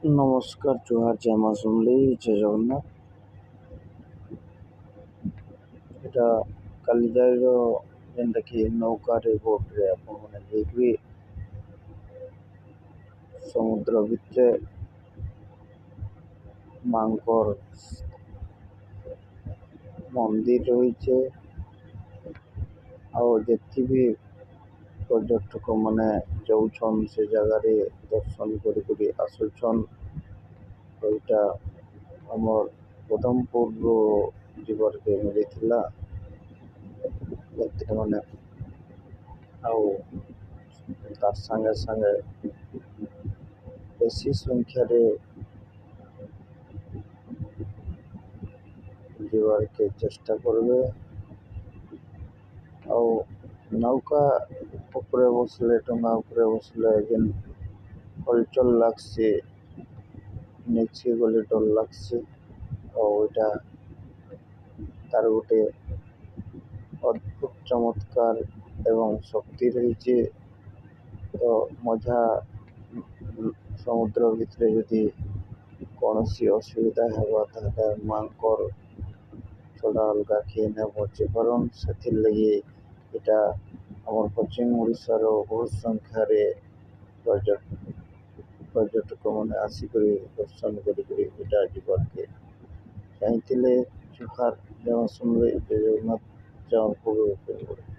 ନମସ୍କାର ଜୁହାର ଜୟ ମା ସମଲେଇ ଜୟ ଜଗନ୍ନାଥ। ଏଇଟା କାଲିଜାଇର ଯେନ୍ଟାକି ନୌକାରେ ବୋଟ୍ରେ ଆପଣମାନେ ଯାଇକିରି ସମୁଦ୍ର ଭିତରେ ମାଙ୍କର ମନ୍ଦିର ରହିଛେ। ଆଉ ଯେତିକି ବି ପର୍ଯ୍ୟଟକ ମାନେ ଯାଉଛନ୍ ସେ ଜାଗାରେ ଦର୍ଶନ କରିକରି ଆସୁଛନ୍। ଏଇଟା ଆମର ପଦମପୁରରୁ ଯିବାର୍କେ ମିଳିଥିଲା ଯାତ୍ରୀମାନେ। ଆଉ ତାର ସାଙ୍ଗେ ସାଙ୍ଗେ ବେଶୀ ସଂଖ୍ୟାରେ ଯିବାର୍କେ ଚେଷ୍ଟା କରିବେ। ଆଉ ନୌକା ଉପରେ ବସିଲେ ଡଙ୍ଗା ଉପରେ ବସିଲେ ଯେନ୍ ହଲଚଲ ଲାଗ୍ସି, ନିଚେ ଗଲେ ଡର ଲାଗ୍ସି। ଆଉ ଏଇଟା ତାର ଗୋଟେ ଅଦ୍ଭୁତ ଚମତ୍କାର ଏବଂ ଶକ୍ତି ରହିଛି। ତ ମଝା ସମୁଦ୍ର ଭିତରେ ଯଦି କୌଣସି ଅସୁବିଧା ହେବା ତାହେଲେ ମାଙ୍କର ଛଡ଼ା ଅଲଗା କିଏ ନାଇଁ ବଞ୍ଚି ପାରନ୍। ସେଥିର୍ଲାଗି ଏଇଟା ଆମର ପଶ୍ଚିମ ଓଡ଼ିଶାର ବହୁତ ସଂଖ୍ୟାରେ ପର୍ଯ୍ୟଟକମାନେ ଆସିକରି ଦର୍ଶନ କରିକରି ଏଇଟା ଯିବାର୍କେ ଚାହିଁଥିଲେ। ଜୁହାର ଜୟ ମା ସମଲେଇ ଜୟ ଜଗନ୍ନାଥ।